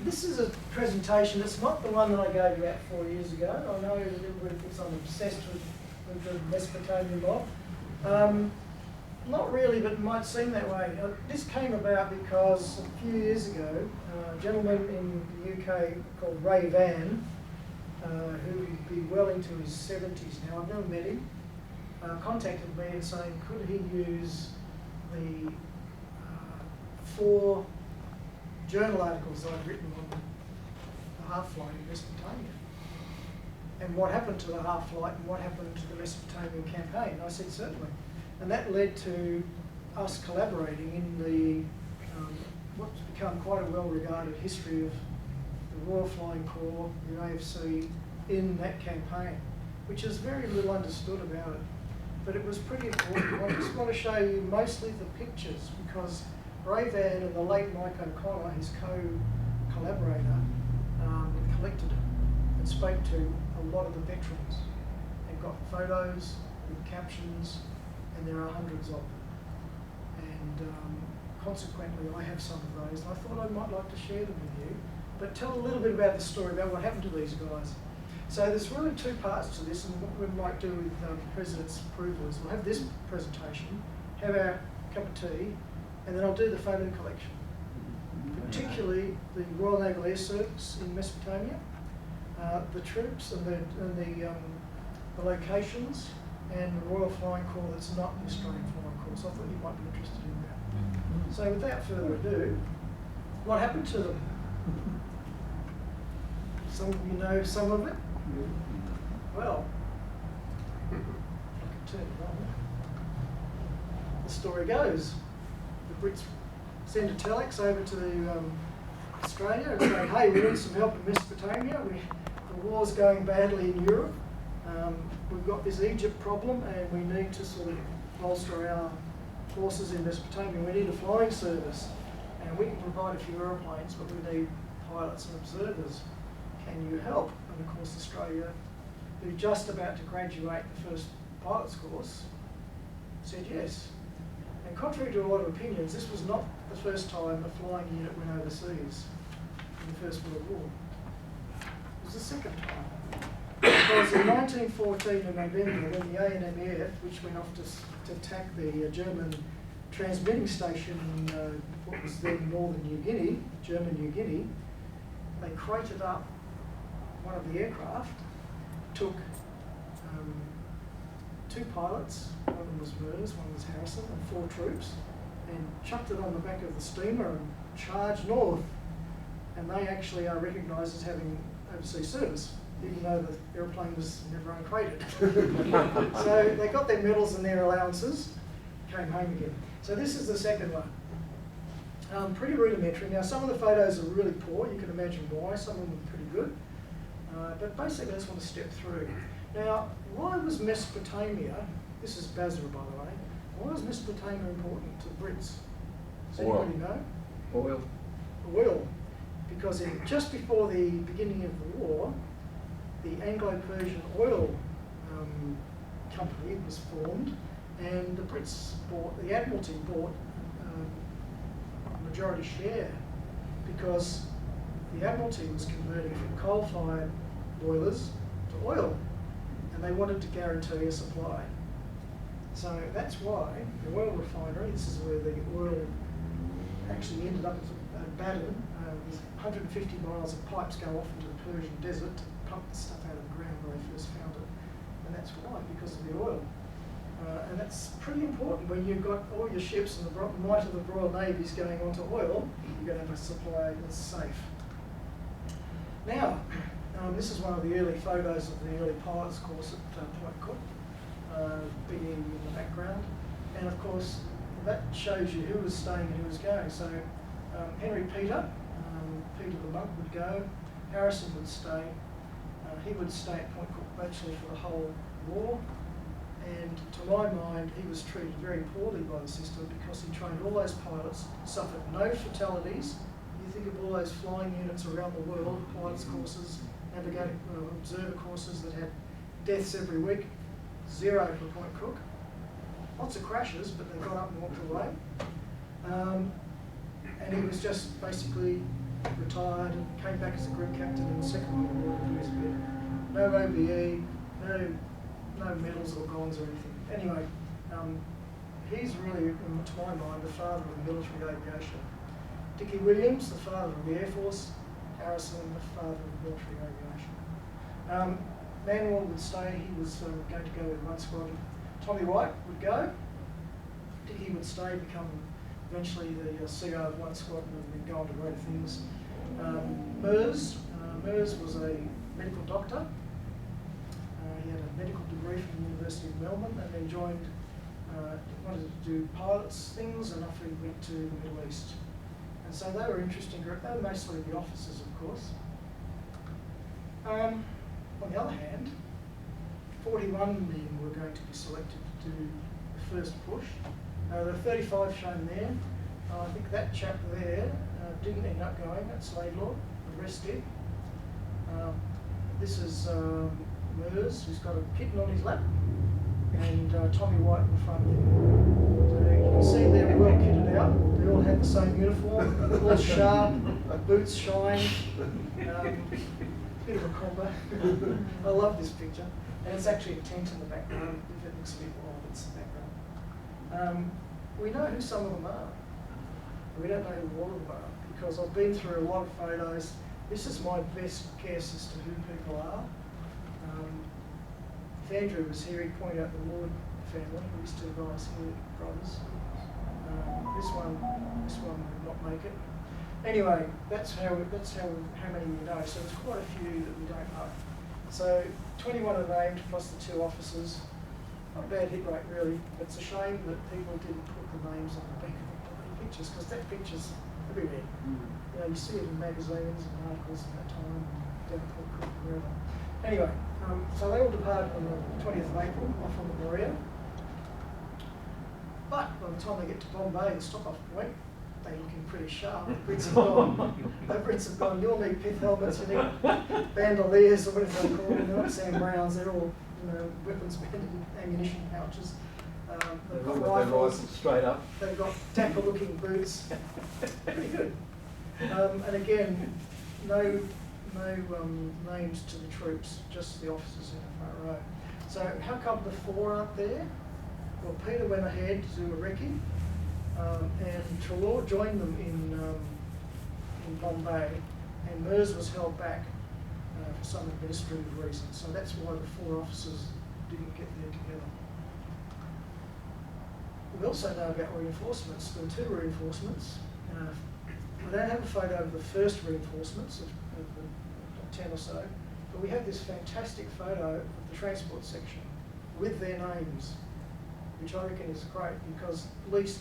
This is a presentation. It's not the one that I gave about 4 years ago. I know that everybody thinks I'm obsessed with the Mesopotamian mob. Not really, but it might seem that way. This came about because a few years ago, a gentleman in the UK called Ray Van, who would be well into his 70s now, I've never met him, contacted me and saying, could he use the 4 journal articles I'd written on the half-flight in Mesopotamia, and what happened to the half-flight and what happened to the Mesopotamian campaign. I said certainly, and that led to us collaborating in the what's become quite a well-regarded history of the Royal Flying Corps, the AFC, in that campaign, which is very little understood about it, but it was pretty important. I just want to show you mostly the pictures because Ray Van and the late Mike O'Connor, his co-collaborator, collected it and spoke to a lot of the veterans and got photos with captions, and there are hundreds of them. And consequently, I have some of those, and I thought I might like to share them with you, but tell a little bit about the story about what happened to these guys. So there's really 2 parts to this, and what we might do with the President's approval is we'll have this presentation, have our cup of tea, and then I'll do the photo collection, particularly the Royal Naval Air Service in Mesopotamia, the troops and the locations, and the Royal Flying Corps that's not the Australian Flying Corps. So I thought you might be interested in that. So without further ado, what happened to them? Some of you know some of it. Well, I can turn it on. The story goes. The Brits send a telex over to Australia and say, hey, we need some help in Mesopotamia. The war's going badly in Europe. We've got this Egypt problem and we need to sort of bolster our forces in Mesopotamia. We need a flying service and we can provide a few aeroplanes, but we need pilots and observers. Can you help? And of course Australia, who just about to graduate the first pilot's course, said yes. And contrary to a lot of opinions, this was not the first time a flying unit went overseas in the First World War. It was the second time. Because in 1914 in November, when the ANMF, which went off to attack the German transmitting station in what was then Northern New Guinea, German New Guinea, they crated up one of the aircraft, took 2 pilots, one of them was Murders, one was Harrison, and 4 troops, and chucked it on the back of the steamer and charged north. And they actually are recognised as having overseas service, even though the aeroplane was never uncrated. So they got their medals and their allowances, came home again. So this is the second one. Pretty rudimentary. Now some of the photos are really poor, you can imagine why, some of them are pretty good. But basically I just want to step through. Now, why was Mesopotamia, this is Basra by the way, why was Mesopotamia important to the Brits? Does anybody know? Oil. Oil. Because just before the beginning of the war, the Anglo-Persian Oil Company was formed, and the Brits the Admiralty bought a majority share because the Admiralty was converting from coal-fired boilers to oil, and they wanted to guarantee a supply. So that's why the oil refinery, this is where the oil actually ended up at Baden, with 150 miles of pipes go off into the Persian desert to pump the stuff out of the ground where they first found it. And that's why, because of the oil. And that's pretty important when you've got all your ships and the might of the Royal Navy's going onto oil, you're going to have a supply that's safe. Now, this is one of the early photos of the early pilots course at Point Cook, BE in the background. And of course, that shows you who was staying and who was going. So Henry Peter, Peter the monk would go, Harrison would stay. He would stay at Point Cook actually for the whole war. And to my mind, he was treated very poorly by the system because he trained all those pilots, suffered no fatalities. You think of all those flying units around the world, pilots courses, navigating observer courses that had deaths every week, 0 for Point Cook. Lots of crashes, but they got up and walked away. And he was just basically retired and came back as a group captain in the Second World War to do his bit. No OBE, no medals or gongs or anything. Anyway, he's really, to my mind, the father of military aviation. Dickie Williams, the father of the Air Force. Harrison, the father of military aviation. Manuel would stay. He was going to go with one squad. Tommy White would go. Dickie would stay, become eventually the CO of one squad and then go on to greater things. Mers was a medical doctor. He had a medical degree from the University of Melbourne and then joined, wanted to do pilots things, and off he went to the Middle East. And so they were an interesting group. They were mostly the officers, of course. On the other hand, 41 men were going to be selected to do the first push. There are 35 shown there. I think that chap there didn't end up going, that's Laidlaw, the rest did. This is Mers, who's got a kitten on his lap, and Tommy White in front of him. So you can see they're well kitted out. They all had the same uniform, all sharp, boots shine. Bit of a combo. I love this picture. And it's actually a tent in the background. If it looks a bit odd, it's the background. We know who some of them are. We don't know who all of them are, because I've been through a lot of photos. This is my best guess as to who people are. If Andrew was here, he'd point out the Lord family, these two guys here, brothers. This one would not make it. Anyway, that's how many we know. So there's quite a few that we don't know. So 21 are named plus the 2 officers. Not a bad hit rate really. It's a shame that people didn't put the names on the back of the pictures, because that picture's everywhere. You know, you see it in magazines and articles at that time, down at Port Cook, wherever. Anyway, so they all departed on the 20th of April off on the Morea. But by the time they get to Bombay, the stop-off point, they're looking pretty sharp. The Brits have gone. The Brits have gone. You'll need pith helmets, you need bandoliers, or whatever they call them. They're not Sam Browns. They're all, weapons-banded ammunition pouches. They've got rifles straight up. They've got dapper-looking boots. Pretty good. And again, no names to the troops, just the officers in the front row. So how come the 4 aren't there? Well, Peter went ahead to do a recce, and Trelaw joined them in Bombay, and Mers was held back for some administrative reasons. So that's why the 4 officers didn't get there together. We also know about reinforcements. There were 2 reinforcements. We don't have a photo of the first reinforcements of the 10 or so, but we have this fantastic photo of the transport section with their names, which I reckon is great, because at least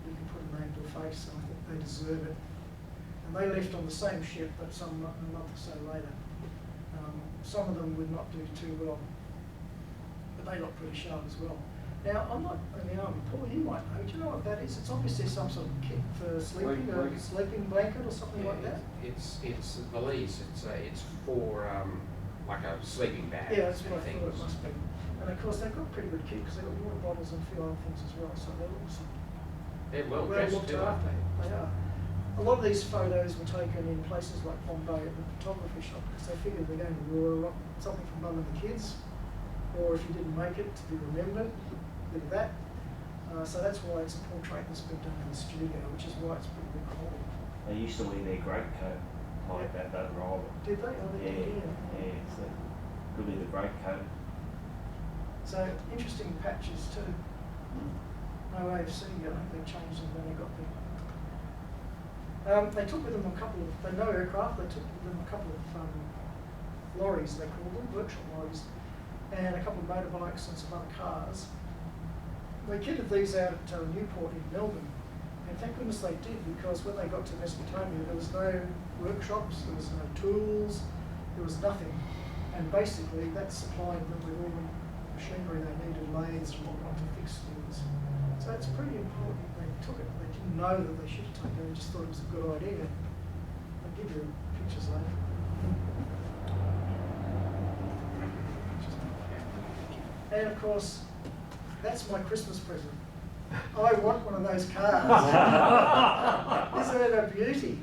you can put a name to a face, and I think they deserve it. And they left on the same ship, but a month or so later. Some of them would not do too well, but they look pretty sharp as well. Now, I'm not in the army. Paul, you might know. Do you know what that is? It's obviously some sort of kit for sleeping, a sleeping blanket or something like that. It's valise. It's for like a sleeping bag. Yeah, that's what I thought it must be. And of course, they've got pretty good kit, because they've got water bottles and a few other things as well. So they're well dressed looked too, after. They are. A lot of these photos were taken in places like Bombay at the photography shop, because they figured they're going to lure something from Mum and the kids, or if you didn't make it, to be remembered. Bit of that. So that's why it's a portrait that's been done in the studio, which is why it's pretty good quality. They used to wear their greatcoat like that, don't roll it. Did they? Oh, they did, yeah. So could be the greatcoat. So interesting patches too. No way of seeing it. I think they changed them when they got there. They took with them a couple of, they know aircraft, they took with them a couple of lorries, they call them, workshop lorries, and a couple of motorbikes and some other cars. They kitted these out at Newport in Melbourne, and thank goodness they did, because when they got to Mesopotamia, there was no workshops, there was no tools, there was nothing, and basically that supplied them with all the machinery they needed, lathes and whatnot, to fix things. So it's pretty important they took it. They didn't know that they should have taken it, they just thought it was a good idea. I'll give you pictures later. And of course, that's my Christmas present. I want one of those cars. Isn't it a beauty?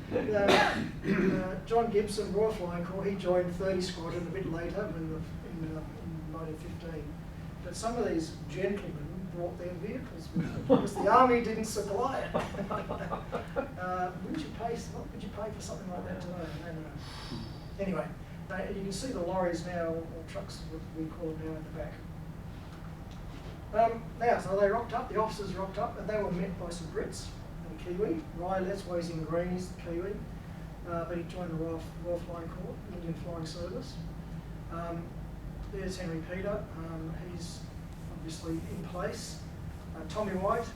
John Gibson, Royal Flying Corps, he joined 30 Squadron a bit later in 1915. But some of these gentlemen brought their vehicles with them because the army didn't supply it. What would you pay for something like that today? I don't know. Anyway, you can see the lorries now, or trucks, what we call them now, in the back. Now, so they rocked up, the officers rocked up, and they were met by some Brits and a Kiwi. Riley, that's why he's in green, he's the Kiwi. But he joined the Royal Flying Corps, Indian Flying Service. There's Henry Peter, he's obviously in place. Tommy White,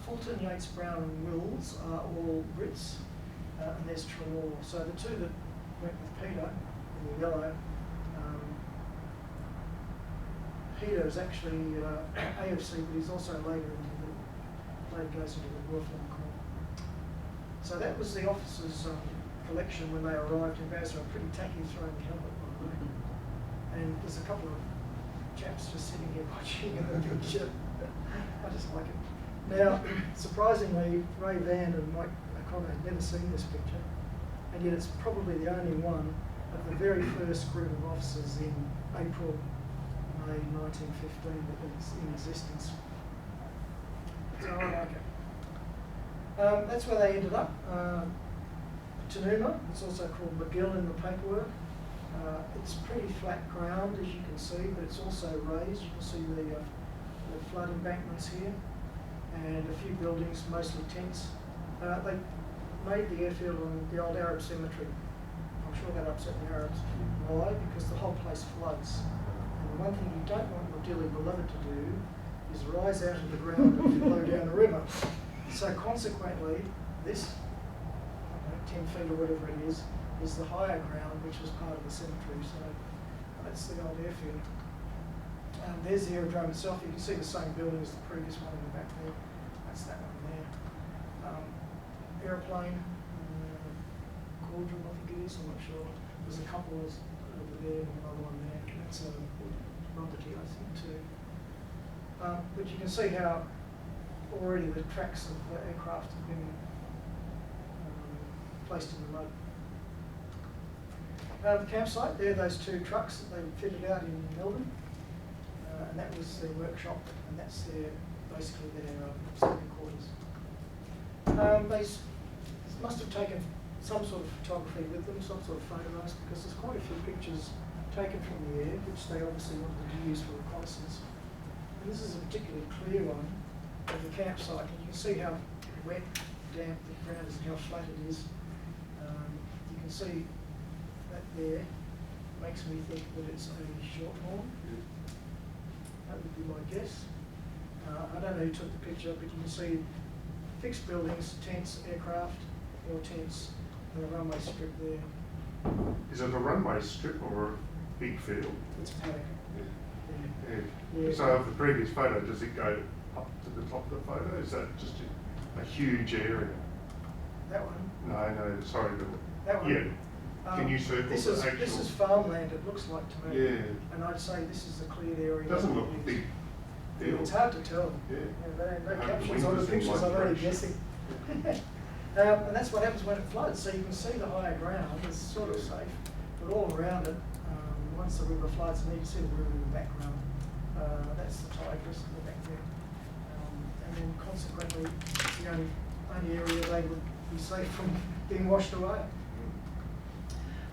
Fulton, Yates, Brown and Wills are all Brits. And there's Trelaw. So the two that went with Peter, in the yellow, Peter is actually AFC, but he's also later goes into the Royal Flying Corps. So that was the officers' collection when they arrived in Basra. A pretty tacky throwing helmet, by the way. And there's a couple of chaps just sitting here watching in the picture. I just like it. Now, surprisingly, Ray Van and Mike O'Connor had never seen this picture, and yet it's probably the only one of the very first group of officers in April, May 1915 that was in existence. So I like it. That's where they ended up. Tanuma, it's also called McGill in the paperwork. It's pretty flat ground, as you can see, but it's also raised. You can see the flood embankments here, and a few buildings, mostly tents. They made the airfield on the old Arab cemetery. I'm sure that upset the Arabs. Why? Because the whole place floods. And the one thing you don't want your dearly beloved to do is rise out of the ground and flow down the river. So consequently, this 10 feet or whatever it is the higher ground, which was part of the cemetery. So that's the old airfield. There's the aerodrome itself. You can see the same building as the previous one in the back there. That's that one there. Aeroplane, Caudron, I think it is, I'm not sure. There's a couple over there and another one there. That's a Roberty, I think, too. But you can see how already the tracks of the aircraft have been placed in the mud. The campsite, there are those two trucks that they fitted out in Melbourne. And that was their workshop, and that's basically their sleeping quarters. They must have taken some sort of photography with them, some sort of photographs, because there's quite a few pictures taken from the air, which they obviously wanted to use for reconnaissance. And this is a particularly clear one of the campsite, and you can see how wet, damp the ground is and how flat it is. You can see that there makes me think that it's a shorthorn. That would be my guess. I don't know who took the picture, but you can see fixed buildings, tents, aircraft, or tents, and a runway strip there. Is it a runway strip or a big field? It's a paddock. Yeah. So of the previous photo, does it go up to the top of the photo? Is that just a huge area? That one? No, sorry. That one? Yeah. Can you circle this the is, actual... This is farmland, it looks like to me. Yeah. And I'd say this is the cleared area. It doesn't look big. It's hard to tell. Yeah. There ain't no captions on the pictures, I'm only guessing. And that's what happens when it floods. So you can see the higher ground is sort of safe, but all around it, once the river floods, and you can see the river in the background. That's the Tigris in the back there. And then consequently, it's the only area they would be safe from being washed away.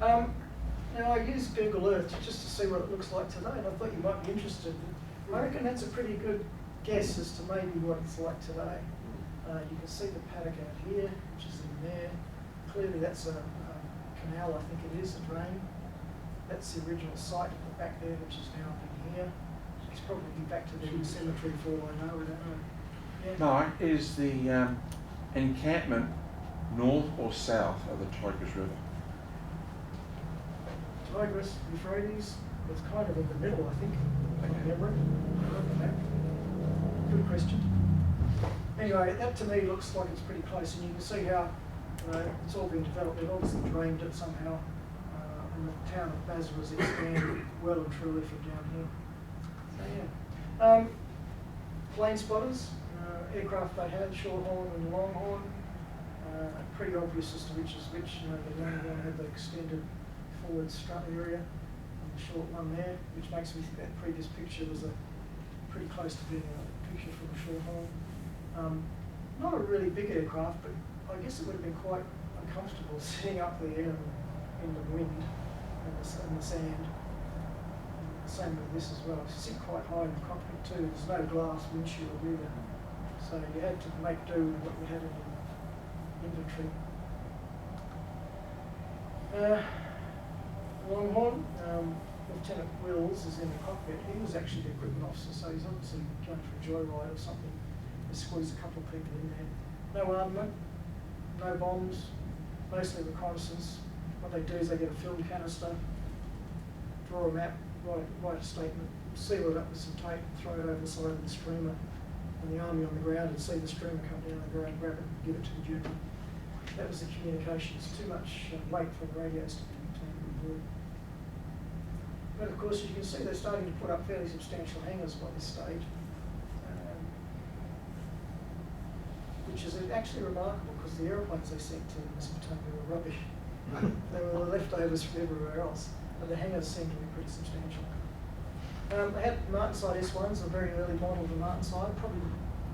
Now I used Google Earth just to see what it looks like today, and I thought you might be interested. I reckon that's a pretty good guess as to maybe what it's like today. You can see the paddock out here, which is in there. Clearly that's a canal, I think it is, a drain. That's the original site at the back there, which is now up in here. It's probably back to the cemetery for all I know, we don't know. Yeah. No, is the encampment north or south of the Tigris River? Tigris, Euphrates, it's kind of in the middle, I think, from memory. Good question. Anyway, that to me looks like it's pretty close, and you can see how it's all been developed. They've obviously drained it somehow, and the town of Basra has expanded well and truly from down here. So yeah. Plane spotters, Aircraft they had, Shorthorn and Longhorn. Pretty obvious as to which is which. You know, the Longhorn had the extended forward strut area, and the short one there, which makes me think that previous picture was pretty close to being a picture from a Shorthorn. Not a really big aircraft, but I guess it would have been quite uncomfortable sitting up there in the wind and the sand. Same with this as well. You sit quite high in the cockpit too. There's no glass windshield either, so you had to make do with what you had in your inventory. Longhorn, Lieutenant Wills is in the cockpit. He was actually the equipment officer, so he's obviously going for a joyride or something. They squeezed a couple of people in there. No armament, no bombs, mostly reconnaissance. What they do is they get a film canister, draw a map, write a statement, seal it up with some tape, throw it over the side of the streamer, and the army on the ground would see the streamer come down the ground, grab it, and give it to the general. That was the communications. Too much weight for the radios to be tampered with. But of course, as you can see, they're starting to put up fairly substantial hangars by this stage, which is actually remarkable because the aeroplanes they sent to Mesopotamia were rubbish. They were the leftovers from everywhere else, but the hangars seem to be pretty substantial. They had Martinside S1s, a very early model of the Martinside, probably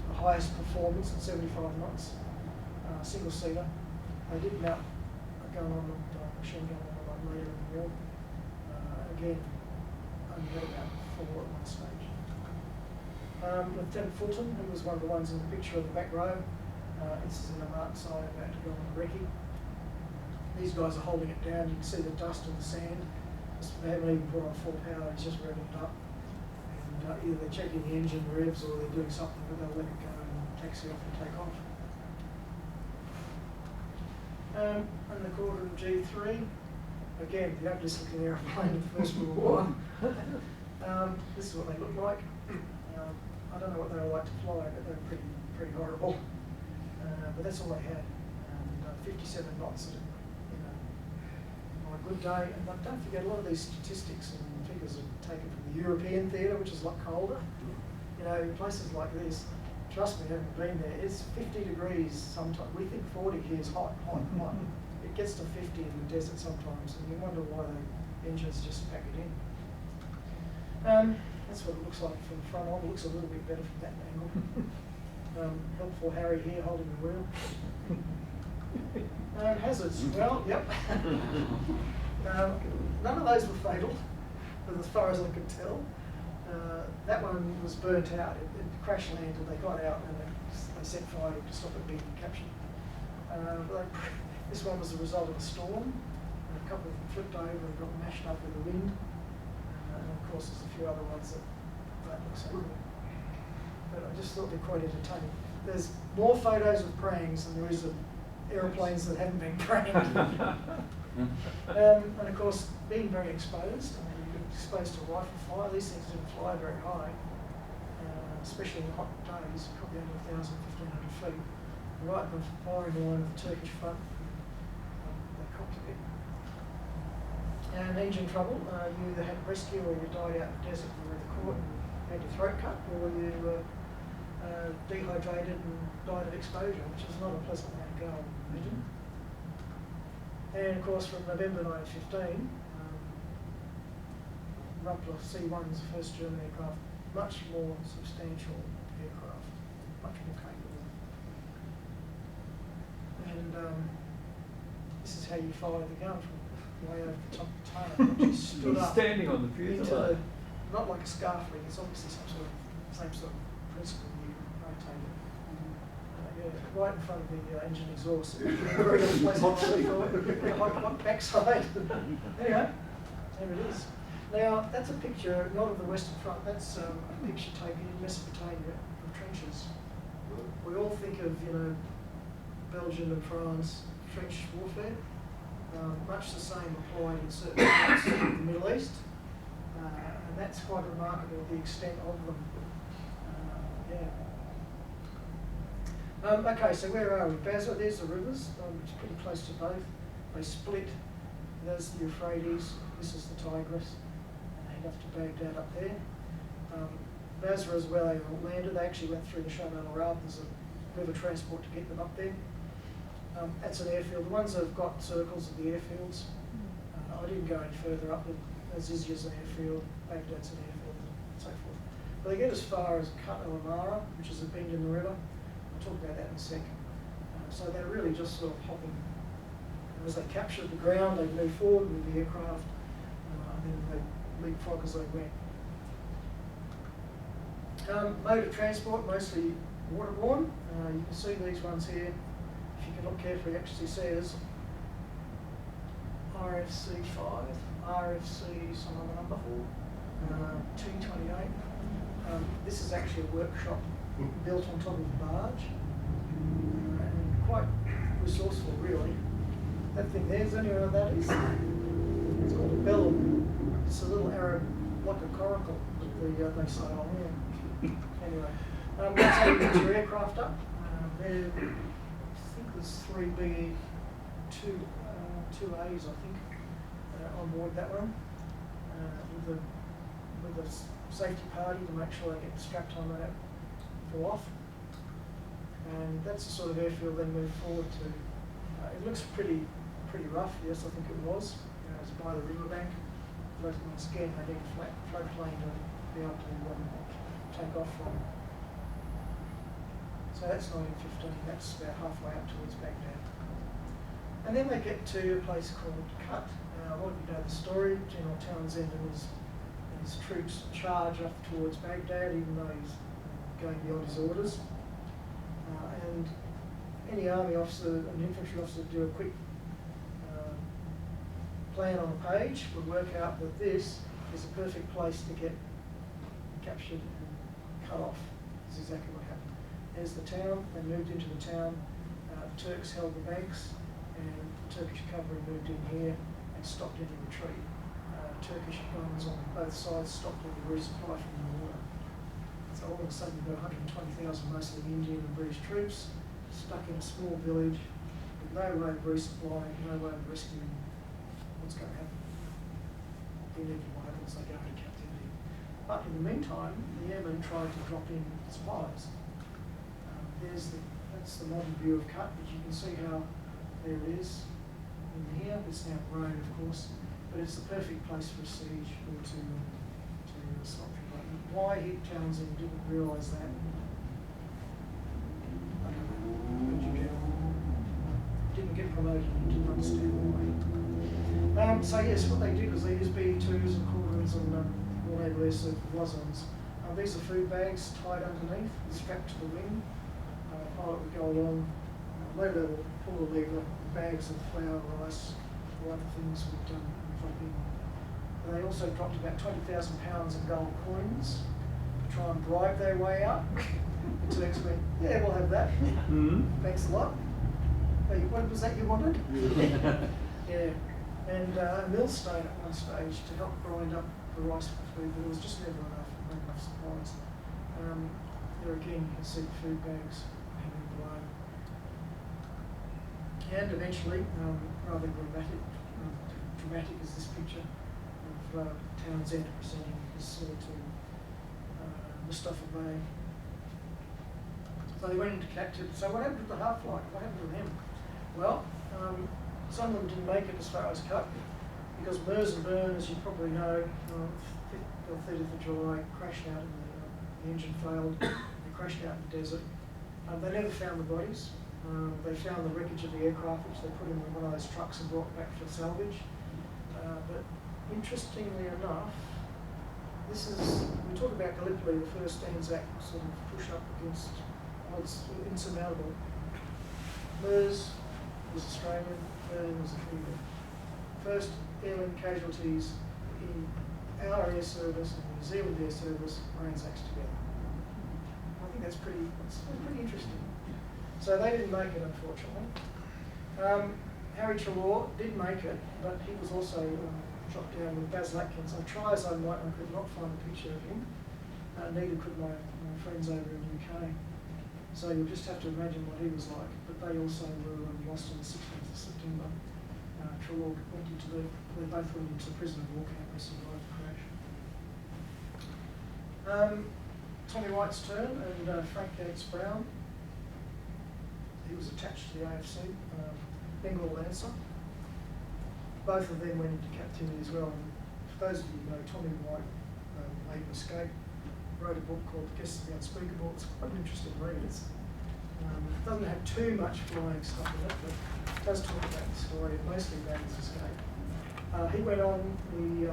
the highest performance at 75 knots, single seater. They did mount a gun on the machine gun on one later in the war. Again, only had about 4 at one stage. Lieutenant Fulton, who was one of the ones in the picture of the back row, this is in the Martinside about to go on the recce. These guys are holding it down. You can see the dust and the sand. They haven't even put on full power, it's just revving it up. And either they're checking the engine revs or they're doing something, but they'll let it go and taxi off and take off. And the Gordon G3, again, the ugliest looking aeroplane in the First World War. This is what they look like. I don't know what they were like to fly, but they were pretty horrible. But that's all they had. And 57 knots on a good day. And don't forget, a lot of these statistics and figures are taken from the European theatre, which is a lot colder. You know, in places like this, trust me, having been there, it's 50 degrees sometimes. We think 40 here is hot. It gets to 50 in the desert sometimes, and you wonder why the engines just pack it in. That's what it looks like from the front on. It looks a little bit better from that angle. Helpful Harry here holding the wheel. Hazards, well, yep. None of those were fatal, but as far as I could tell. That one was burnt out. It crash landed, they got out and they set fire to stop it being captured. This one was the result of a storm. A couple of them flipped over and got mashed up with the wind. And of course there's a few other ones that don't look so good. But I just thought they're quite entertaining. There's more photos of prangs than there is of aeroplanes that haven't been pranked. And of course, being very exposed, you're exposed to rifle fire. These things didn't fly very high, especially in hot days, probably only 1,000, 1,500 feet. Right in the firing line of the Turkish front, they cocked a bit. And engine trouble, you either had rescue or you died out in the desert and you were in the court and had your throat cut, or you were dehydrated and died of exposure, which is not a pleasant way to go, I imagine. And of course, from November 1915, Rumpler C1's the first German aircraft, much more substantial aircraft, much more capable. And this is how you fire the gun from way over the top of the tail. Actually stood up standing on the fuselage. Not like a scarf ring, it's obviously some sort of same sort of principle. You rotate it. Yeah, right in front of the engine exhaust. Hot backside. Anyway, there it is. Now, that's a picture, not of the Western Front, that's a picture taken in Mesopotamia from trenches. We all think of, Belgium and France, trench warfare. Much the same applied in certain parts of the Middle East. And that's quite remarkable, the extent of them. Okay, so where are we? Basra, there's the rivers, it's pretty close to both. They split. There's the Euphrates, this is the Tigris, and they head off to Baghdad up there. Basra as well, they landed. They actually went through the Shabelle Route. There's a river transport to get them up there. That's an airfield. The ones that have got circles are the airfields. I didn't go any further up. Azizya's an airfield, Baghdad's an airfield, and so forth. But they get as far as Cut El Amara, which is a bend in the river. I'll talk about that in a second. So they're really just sort of hopping. And as they capture the ground, they move forward with the aircraft, and then they leapfrog as they went. Mode of transport, mostly waterborne. You can see these ones here. If you can look carefully, it actually says RFC 5, RFC some other number, T28. This is actually a workshop built on top of a barge, and quite resourceful really. That thing there's anyone know what that is? It's called a bellum. It's a little Arab, like a coracle that they sail on here. Anyway, that's how you get your aircraft up. I think there's 3 BE, 2 A's I think, on board that one, with a safety party to make sure they get strapped on that fall off. And that's the sort of airfield they move forward to. It looks pretty rough, yes, I think it was. It's by the riverbank. But once again, they need a floodplain to be able to take off from. So that's 1915, that's about halfway up towards Baghdad. And then they get to a place called Cut. A lot of you know the story. General Townsend and his troops charge up towards Baghdad, even though he's going beyond his orders. And any army officer, an infantry officer, do a quick plan on a page would work out that this is a perfect place to get captured and cut off. This is exactly what happened. There's the town. They moved into the town. The Turks held the banks, and the Turkish cavalry moved in here and stopped any retreat. Turkish guns on both sides stopped all the resupply from the water. So all of a sudden you've got 120,000 mostly Indian and British troops stuck in a small village with no way of resupplying, no way of rescuing. What's going to happen? The inevitable happens, they go into captivity. But in the meantime, the airmen tried to drop in supplies. That's the modern view of Cut, but you can see how there it is in here. It's now grown, of course, but it's the perfect place for a siege or to stop people. Why Townsend didn't realise that, I don't know. But you didn't get promoted and didn't understand why. So yes, what they did was they used BE-2s and Corverins and Royal Naval Air Service Blazons. These are food bags tied underneath, strapped to the wing. Pilot would go along, later they would pull the lever, bags of flour, rice, or other things would drop in. And they also dropped about 20,000 pounds of gold coins to try and bribe their way out. The Turks went, yeah, we'll have that. Thanks a lot. Hey, what was that you wanted? Yeah. And a millstone at one stage to help grind up the rice for food, but it was just never enough supplies. There again, you can see the food bags hanging below. And eventually, rather dramatic is this picture of Townsend presenting his sword to Mustafa Bey. So they went into captivity. So what happened to the Half-flight? What happened to them? Well, some of them didn't make it as far as Cut because Mers and Burn, as you probably know, 30th of July crashed out and the engine failed. They crashed out in the desert. They never found the bodies. They found the wreckage of the aircraft, which they put in one of those trucks and brought back for salvage. But interestingly enough, we talk about Gallipoli, the first Anzac sort of push up against odds insurmountable. Mers was Australian, Burn was a Kiwi. First airline casualties in our air service and New Zealand air service were Anzacs together. I think that's pretty interesting. So they didn't make it, unfortunately. Harry Trelaw did make it, but he was also shot down with Baz Latkins. I try as I might, I could not find a picture of him. Neither could my friends over in the UK. So you'll just have to imagine what he was like. But they also were lost on the 16th of September. Trelaw they both went into the prison of war camp. They survived the crash. Tommy White's turn, and Frank Yates Brown. He was attached to the AFC, Bengal Lancer. Both of them went into captivity as well. And for those of you who know, Tommy White made an escape, wrote a book called The Guest of the Unspeakable. It's quite an interesting read. It doesn't have too much flying stuff in it, but it does talk about the story, mostly about his escape. He went on, he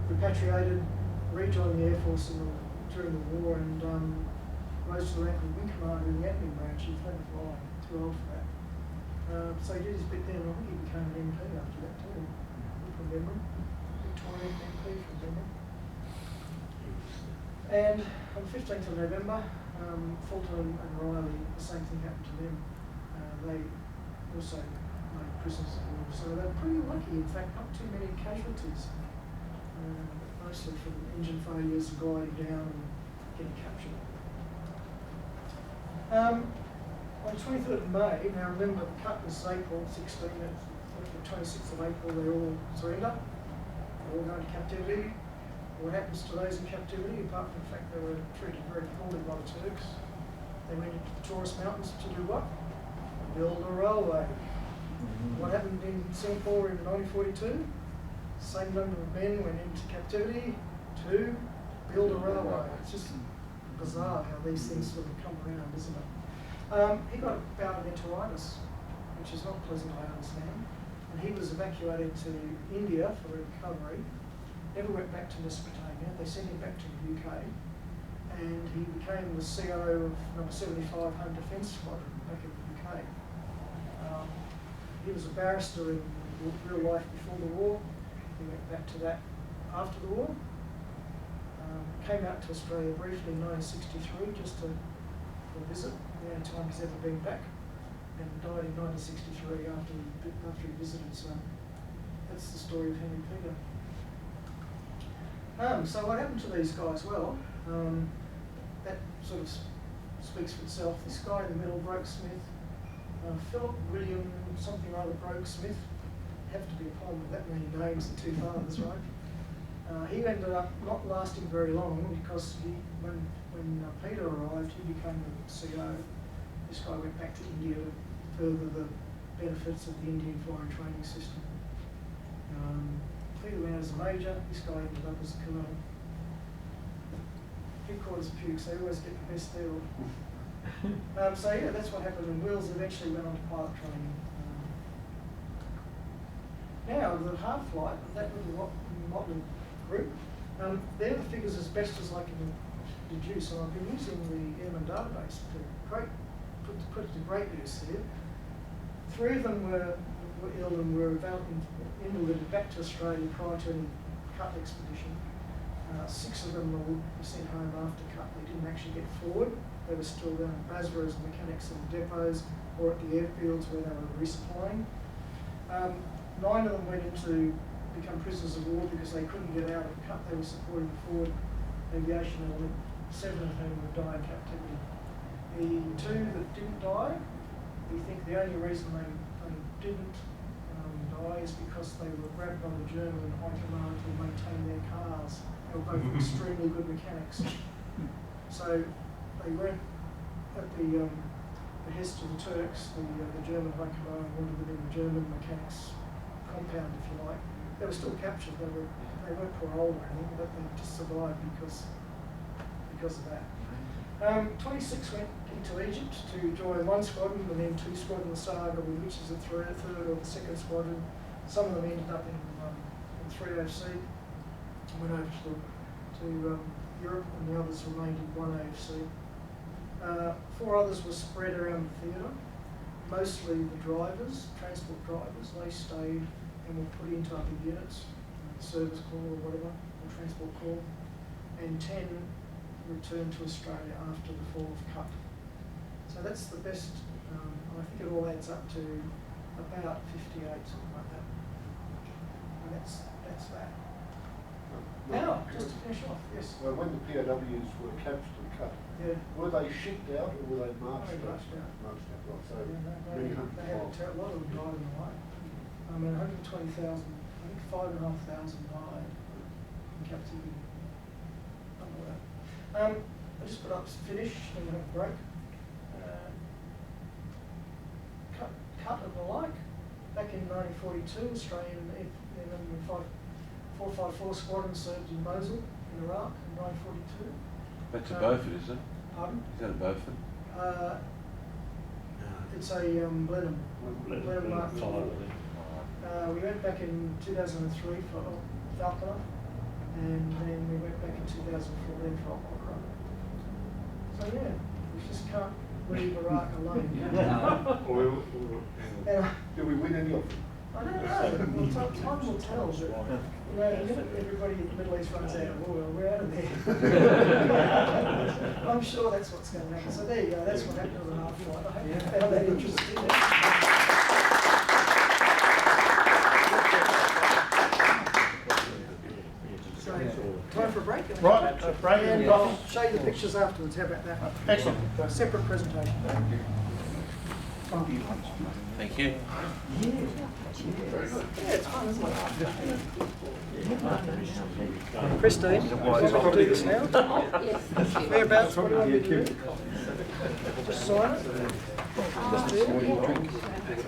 repatriated, rejoined the Air Force during the war, and rose to the rank of wing commander in the admin branch. He had to fly, too old for that. So he did his bit then, and I think he became an MP after that too, from memory. Victorian MP from memory. And on the 15th of November, Fulton and Riley, the same thing happened to them. They also made prisoners of war, so they were pretty lucky. In fact, not too many casualties, mostly from engine failures, gliding down and getting captured. On the 23rd of May, now remember the cut was April 16, the 26th of April they all surrender, they all go into captivity. What happens to those in captivity, apart from the fact they were treated very poorly by the Turks? They went into the Taurus Mountains to do what? Build a railway. What happened in Singapore in 1942? Same number of men went into captivity to build a railway. It's just bizarre how these things sort of come around, isn't it? He got a bout of enteritis, which is not pleasant, I understand. And he was evacuated to India for recovery. Never went back to Mesopotamia. They sent him back to the UK, and he became the CO of number 75 Home Defence Squadron back in the UK. He was a barrister in real life before the war. He went back to that after the war. Came out to Australia briefly in 1963 just for a visit, the only time he's ever been back, and died in 1963 after he visited. So that's the story of Henry Peter. So what happened to these guys? Well, that sort of speaks for itself. This guy in the middle, Broke Smith, Philip William something or other Broke Smith, have to be a poem with that many names and two fathers, right? He ended up not lasting very long because when Peter arrived, he became the CO. This guy went back to India to further the benefits of the Indian flying training system. Peter went as a major, this guy ended up as a colonel. Headquarters of Pukes, they always get the best deal. So yeah, that's what happened, and Wills eventually went on to pilot training. Now, the Half-flight, that little motley group, they're the figures as best as I can deduce, and I've been using the Airman database to put it to great use here. 3 of them were ill and were invalided back to Australia prior to any cut expedition. 6 of them were sent home after cut. They didn't actually get forward. They were still down in Basra as mechanics in the depots or at the airfields where they were resupplying. 9 of them went into become prisoners of war because they couldn't get out of cut. They were supporting the forward aviation element. 7 of whom would die in captivity. The 2 that didn't die, we think the only reason they didn't die is because they were grabbed by the German high command to maintain their cars. They were both extremely good mechanics. So they weren't at the behest of the Turks. The German high command wanted them in the German mechanics compound, if you like. They were still captured. They weren't paroled or anything, but they just survived because of that. 26 went into Egypt to join 1 squadron and then 2 squadron saga, which is the third or the 2nd squadron. Some of them ended up in 3 AFC, went over to Europe, and the others remained in 1 AFC. 4 others were spread around the theatre. Mostly the drivers, transport drivers, they stayed and were put into other units, service corps or whatever, or transport corps, and 10 returned to Australia after the fall of cut. So that's the best, I think it all adds up to about 58, something like that. And that's that. Now, just to finish off, yes. Well, when the POWs were captured and cut, Yeah. were they shipped out or were they marched They out? marched out. Marched out, right. So Yeah, many they hundreds had of miles. a lot of them died in the way. I mean, 120,000, I think 5,500 died in captivity. Something like that. I just put up finish, then we have a break. Cut and the like. Back in 1942, Australian F-454 squadron served in Mosul in Iraq in 1942. That's a Beaufort, is it? Pardon? Is that a Beaufort? It's a Blenheim. Blenheim Mark IV. We went back in 2003 for Falconer, and then we went back in 2014 for Opera. So yeah, we just can't leave Iraq alone. And Did we win any of them? I don't know. Well, time will tell. But, you know, the minute everybody in the Middle East runs out of oil, we're out of there. I'm sure that's what's going to happen. So there you go. That's what happened with the half-flight. I hope you found that interesting. So, time for a break. Right, a break. And I'll show you the pictures afterwards. How about that? Excellent. Separate presentation. Thank you. Yeah, it's fun, isn't it? Christine, I'll do this now. Whereabouts, what do you want me to do? Just sign it? Just do it?